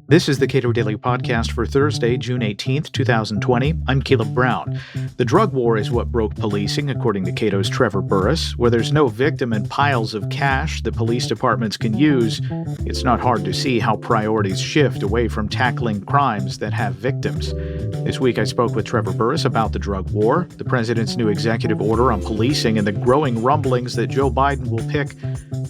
This is the Cato Daily Podcast for Thursday, June 18th, 2020. I'm Caleb Brown. The drug war is what broke policing, according to Cato's Trevor Burrus. Where there's no victim and piles of cash that police departments can use, it's not hard to see how priorities shift away from tackling crimes that have victims. This week I spoke with Trevor Burrus about the drug war, the president's new executive order on policing, and the growing rumblings that Joe Biden will pick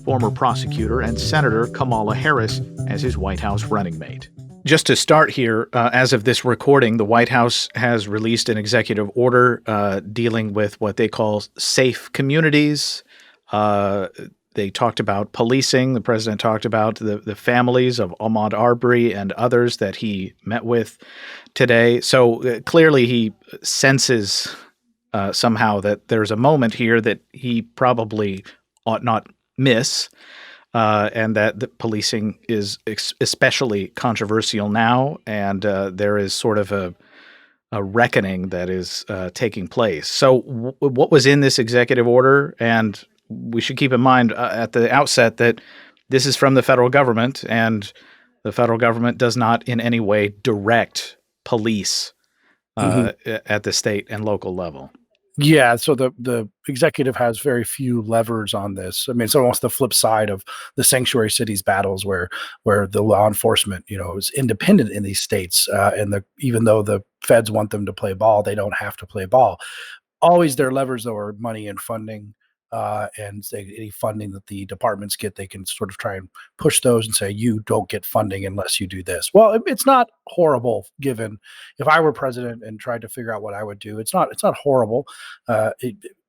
former prosecutor and Senator Kamala Harris as his White House running mate. Just to start here, as of this recording, the White House has released an executive order dealing with what they call safe communities. They talked about policing. The president talked about the families of Ahmaud Arbery and others that he met with today. So clearly he senses somehow that there's a moment here that he probably ought not miss. And that the policing is especially controversial now, and there is sort of a reckoning that is taking place. So what was in this executive order? And we should keep in mind at the outset that this is from the federal government, and the federal government does not in any way direct police at the state and local level. Yeah, so the executive has very few levers on this. I mean, it's almost the flip side of the sanctuary cities battles, where the law enforcement, is independent in these states, and even though the feds want them to play ball, they don't have to play ball. Always their levers, though, are money and funding. And any funding that the departments get, they can sort of try and push those and say, you don't get funding unless you do this. Well, it's not horrible, given if I were president and tried to figure out what I would do. It's not horrible.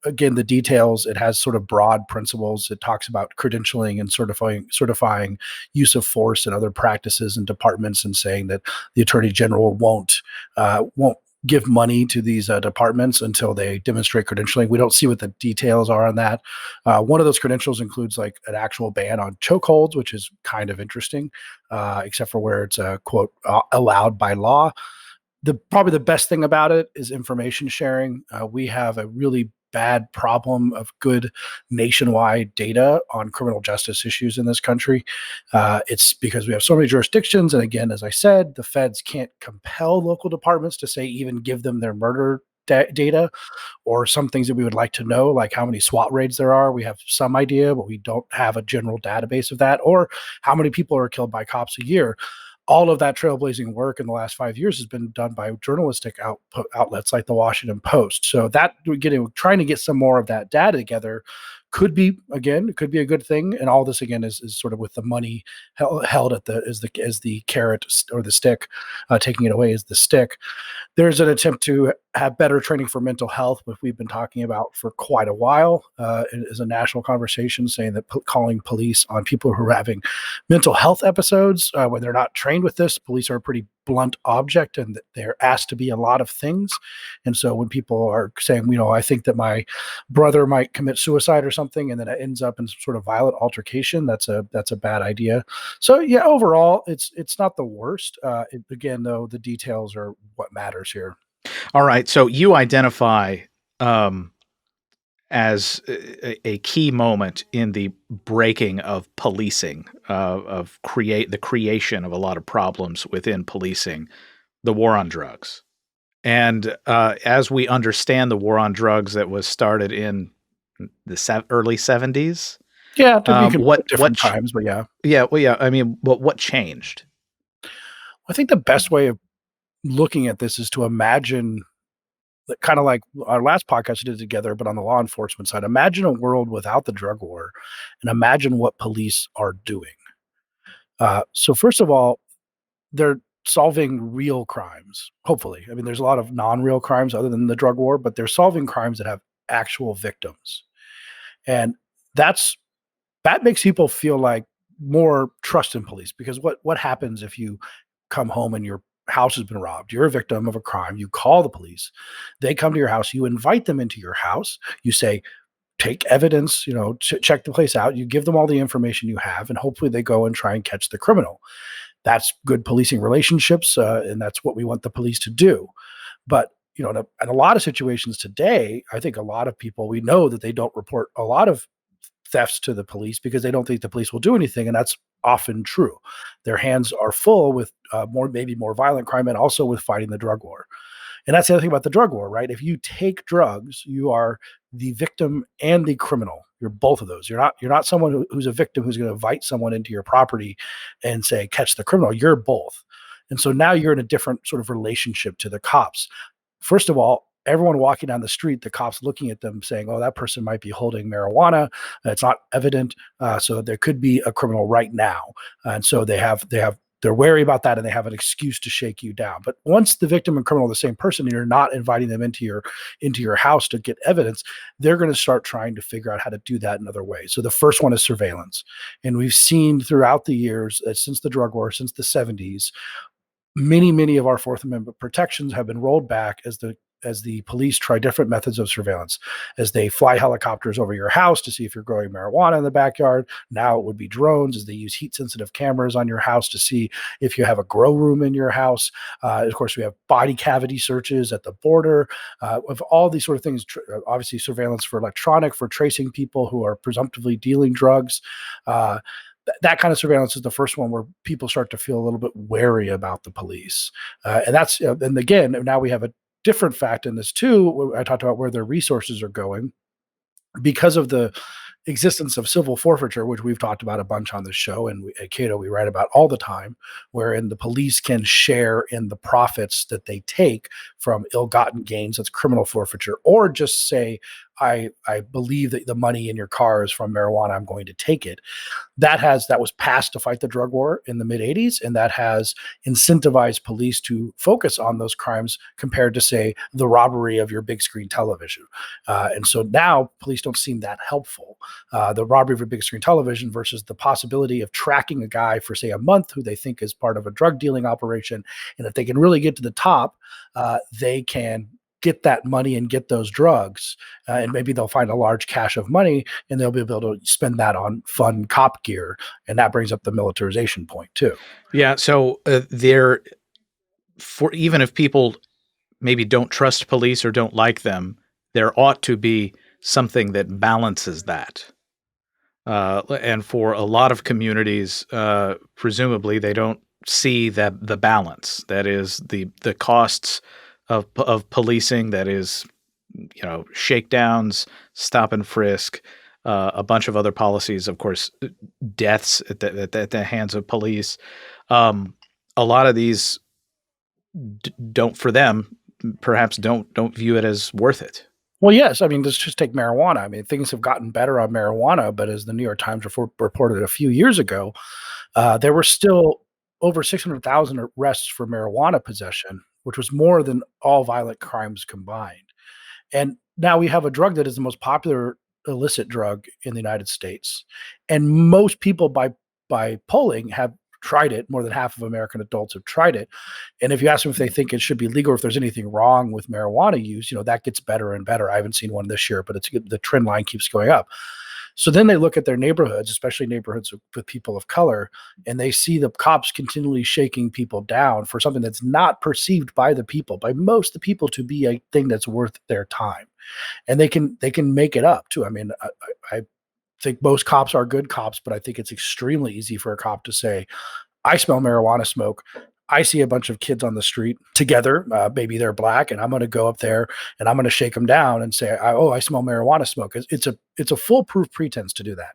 Again, the details, it has sort of broad principles. It talks about credentialing and certifying use of force and other practices in departments, and saying that the attorney general won't give money to these departments until they demonstrate credentialing. We don't see what the details are on that. One of those credentials includes like an actual ban on chokeholds, which is kind of interesting, except for where it's quote allowed by law. Probably the best thing about it is information sharing. We have a really bad problem of good nationwide data on criminal justice issues in this country. It's because we have so many jurisdictions. And again, as I said, the feds can't compel local departments to say, even give them their murder data, or some things that we would like to know, like how many SWAT raids there are. We have some idea, but we don't have a general database of that, or how many people are killed by cops a year. All of that trailblazing work in the last 5 years has been done by journalistic outlets like the Washington Post. So that trying to get some more of that data together could be a good thing. And all this again is sort of with the money held at as the carrot or the stick, taking it away as the stick. There's an attempt to have better training for mental health, which we've been talking about for quite a while. It is a national conversation, saying that calling police on people who are having mental health episodes when they're not trained with this. Police are a pretty blunt object, and they're asked to be a lot of things. And so when people are saying, I think that my brother might commit suicide or something, and then it ends up in some sort of violent altercation, that's a bad idea. So yeah, overall, it's not the worst. Again, though, the details are what matters here. All right. So you identify as a key moment in the breaking of policing, the creation of a lot of problems within policing, the war on drugs. And as we understand the war on drugs that was started in the early 70s. Yeah, different times, but yeah. Yeah, well, yeah. I mean, what changed? I think the best way of looking at this is to imagine, kind of like our last podcast we did together, but on the law enforcement side, imagine a world without the drug war, and imagine what police are doing. So first of all, they're solving real crimes, hopefully. I mean, there's a lot of non-real crimes other than the drug war, but they're solving crimes that have actual victims. And that makes people feel like more trust in police, because what happens if you come home and your house has been robbed? You're a victim of a crime. You call the police. They come to your house. You invite them into your house. You say, take evidence, check the place out. You give them all the information you have, and hopefully they go and try and catch the criminal. That's good policing relationships, and that's what we want the police to do. But in a lot of situations today, I think a lot of people, we know that they don't report a lot of thefts to the police because they don't think the police will do anything, and that's often true. Their hands are full with maybe more violent crime, and also with fighting the drug war. And that's the other thing about the drug war, right? If you take drugs, you are the victim and the criminal. You're both of those. You're not someone who's a victim who's going to invite someone into your property and say, catch the criminal. You're both. And so now you're in a different sort of relationship to the cops. First of all, everyone walking down the street, the cops looking at them saying, oh, that person might be holding marijuana. It's not evident. So there could be a criminal right now. And so they're wary about that, and they have an excuse to shake you down. But once the victim and criminal are the same person, and you're not inviting them into your house to get evidence, they're going to start trying to figure out how to do that in other ways. So the first one is surveillance. And we've seen throughout the years, since the drug war, since the 70s, many of our Fourth Amendment protections have been rolled back as the police try different methods of surveillance, as they fly helicopters over your house to see if you're growing marijuana in the backyard. Now it would be drones, as they use heat-sensitive cameras on your house to see if you have a grow room in your house. Of course, we have body cavity searches at the border, of all these sort of things. Obviously, surveillance for electronic, for tracing people who are presumptively dealing drugs. That kind of surveillance is the first one where people start to feel a little bit wary about the police. And again, now we have a different fact in this too. I talked about where their resources are going because of the existence of civil forfeiture, which we've talked about a bunch on this show, and at Cato we write about all the time, wherein the police can share in the profits that they take from ill-gotten gains. That's criminal forfeiture, or just say, I believe that the money in your car is from marijuana, I'm going to take it. That was passed to fight the drug war in the mid-'80s, and that has incentivized police to focus on those crimes compared to, say, the robbery of your big screen television. And so now police don't seem that helpful. The robbery of a big screen television versus the possibility of tracking a guy for, say, a month who they think is part of a drug dealing operation. And if they can really get to the top, they can get that money and get those drugs, and maybe they'll find a large cache of money, and they'll be able to spend that on fun cop gear. And that brings up the militarization point too. Yeah. So even if people maybe don't trust police or don't like them, there ought to be something that balances that. And for a lot of communities, presumably they don't see the balance. That is the costs of policing, that is, shakedowns, stop and frisk, a bunch of other policies, of course, deaths at the hands of police. A lot of these don't view it as worth it. Well, yes. I mean, let's just take marijuana. I mean, things have gotten better on marijuana, but as the New York Times reported a few years ago, there were still over 600,000 arrests for marijuana possession, which was more than all violent crimes combined. And now we have a drug that is the most popular illicit drug in the United States. And most people by polling have tried it. More than half of American adults have tried it. And if you ask them if they think it should be legal, or if there's anything wrong with marijuana use, that gets better and better. I haven't seen one this year, but the trend line keeps going up. So then they look at their neighborhoods, especially neighborhoods with people of color, and they see the cops continually shaking people down for something that's not perceived by most of the people to be a thing that's worth their time. And they can make it up too. I mean, I think most cops are good cops, but I think it's extremely easy for a cop to say, I smell marijuana smoke. I see a bunch of kids on the street together, maybe they're black, and I'm going to go up there and I'm going to shake them down and say, I smell marijuana smoke. It's a foolproof pretense to do that.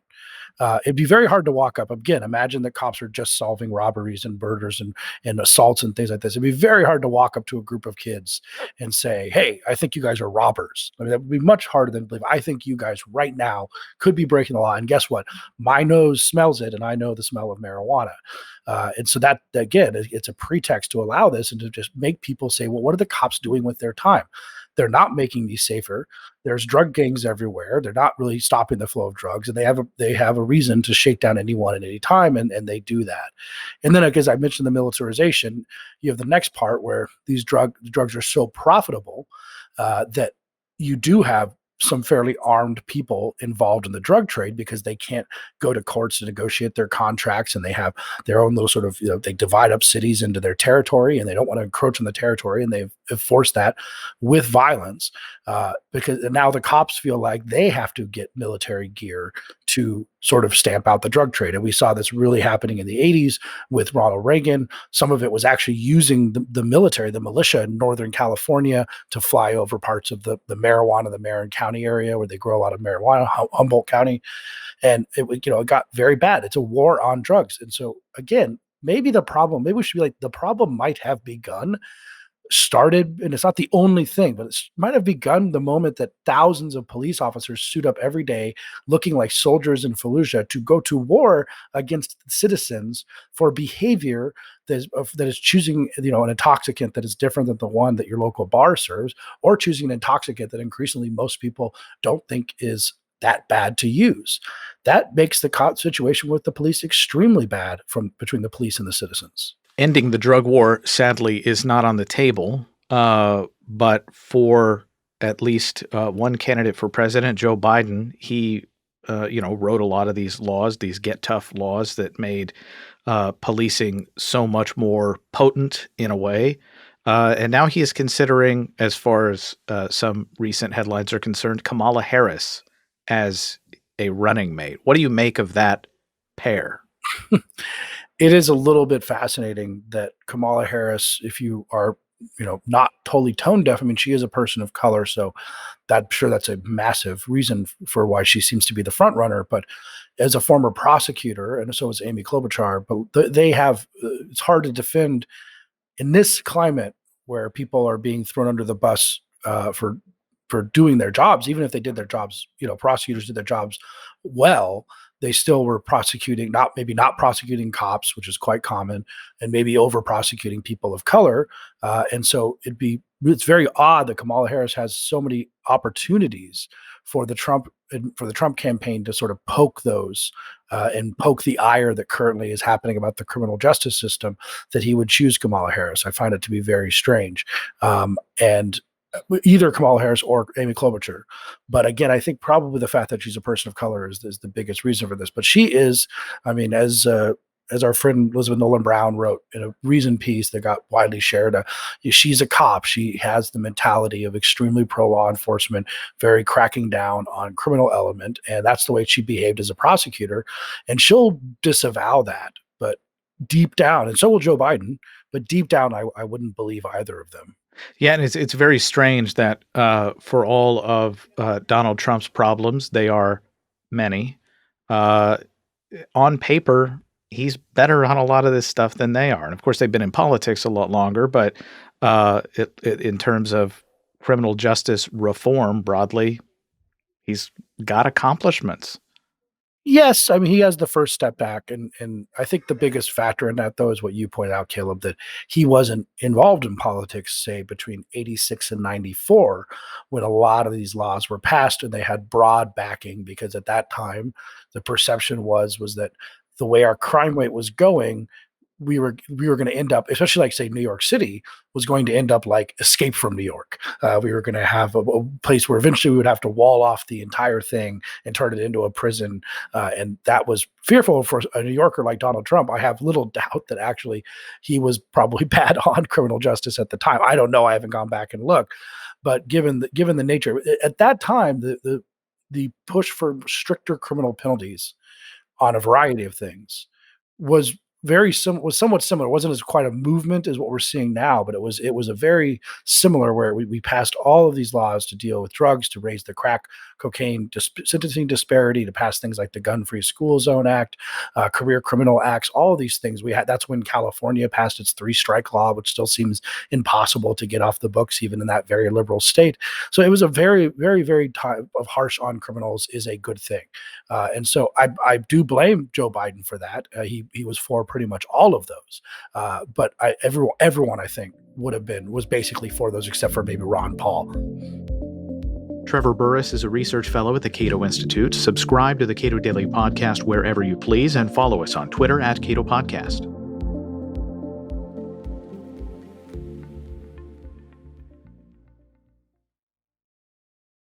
It'd be very hard to walk up. Again, imagine that cops are just solving robberies and murders and assaults and things like this. It'd be very hard to walk up to a group of kids and say, hey, I think you guys are robbers. I mean, that would be much harder than believe. I think you guys right now could be breaking the law. And guess what? My nose smells it, and I know the smell of marijuana. And so that, again, it's a pretext to allow this and to just make people say, well, what are the cops doing with their time? They're not making these safer. There's drug gangs everywhere. They're not really stopping the flow of drugs, and they have a reason to shake down anyone at any time, and they do that. And then, as I mentioned, the militarization, you have the next part where these drugs are so profitable that you do have some fairly armed people involved in the drug trade because they can't go to courts to negotiate their contracts, and they have their own little sort of, they divide up cities into their territory, and they don't want to encroach on the territory, and they've enforced that with violence because now the cops feel like they have to get military gear to sort of stamp out the drug trade. And we saw this really happening in the 80s with Ronald Reagan. Some of it was actually using the military, the militia in Northern California to fly over parts of the marijuana, the Marin County area where they grow a lot of marijuana, Humboldt County. And it got very bad. It's a war on drugs. And so again, maybe we should be like, the problem might have started, and it's not the only thing, but it might have begun the moment that thousands of police officers suit up every day looking like soldiers in Fallujah to go to war against citizens for behavior that is choosing, an intoxicant that is different than the one that your local bar serves, or choosing an intoxicant that increasingly most people don't think is that bad to use. That makes the situation with the police extremely bad between the police and the citizens. Ending the drug war, sadly, is not on the table. But for at least one candidate for president, Joe Biden, he, wrote a lot of these laws, these get tough laws that made policing so much more potent in a way. And now he is considering, as far as some recent headlines are concerned, Kamala Harris as a running mate. What do you make of that pair? It is a little bit fascinating that Kamala Harris, if you are, not totally tone deaf, I mean, she is a person of color, so I'm sure that's a massive reason for why she seems to be the front runner. But as a former prosecutor, and so is Amy Klobuchar, but they have, it's hard to defend in this climate where people are being thrown under the bus for doing their jobs, even if they did their jobs, prosecutors did their jobs well. They still were prosecuting, not prosecuting cops, which is quite common, and maybe over prosecuting people of color. And so it's very odd that Kamala Harris has so many opportunities for the Trump campaign to sort of poke those and poke the ire that currently is happening about the criminal justice system, that he would choose Kamala Harris. I find it to be very strange. And either Kamala Harris or Amy Klobuchar. But again, I think probably the fact that she's a person of color is the biggest reason for this. But she is, I mean, as our friend Elizabeth Nolan Brown wrote in a Reason piece that got widely shared, she's a cop. She has the mentality of extremely pro-law enforcement, very cracking down on criminal element. And that's the way she behaved as a prosecutor. And she'll disavow that. But deep down, and so will Joe Biden, but deep down, I wouldn't believe either of them. Yeah, and it's very strange that for all of Donald Trump's problems, they are many, on paper, he's better on a lot of this stuff than they are. And of course, they've been in politics a lot longer, but in terms of criminal justice reform broadly, he's got accomplishments. Yes, I mean, he has the first step back, and I think the biggest factor in that, though, is what you pointed out, Caleb, that he wasn't involved in politics, say, between 86 and 94, when a lot of these laws were passed, and they had broad backing, because at that time, the perception was that the way our crime rate was going, we were going to end up, especially like, say, New York City was going to end up like Escape from New York. We were going to have a place where eventually we would have to wall off the entire thing and turn it into a prison. And that was fearful for a New Yorker like Donald Trump. I have little doubt that actually he was probably bad on criminal justice at the time. I don't know. I haven't gone back and looked. But given the nature at that time, the push for stricter criminal penalties on a variety of things was somewhat similar. It wasn't as quite a movement as what we're seeing now, but it was a very similar, where we passed all of these laws to deal with drugs, to raise the crack cocaine sentencing disparity, to pass things like the Gun-Free School Zone Act, career criminal acts, all of these things. That's when California passed its 3-strike law, which still seems impossible to get off the books, even in that very liberal state. So it was a very, very, very time of harsh on criminals is a good thing. And so I do blame Joe Biden for that. He was for pretty much all of those. But everyone I think was basically for those, except for maybe Ron Paul. Trevor Burrus is a research fellow at the Cato Institute. Subscribe to the Cato Daily Podcast wherever you please, and follow us on Twitter @Cato Podcast.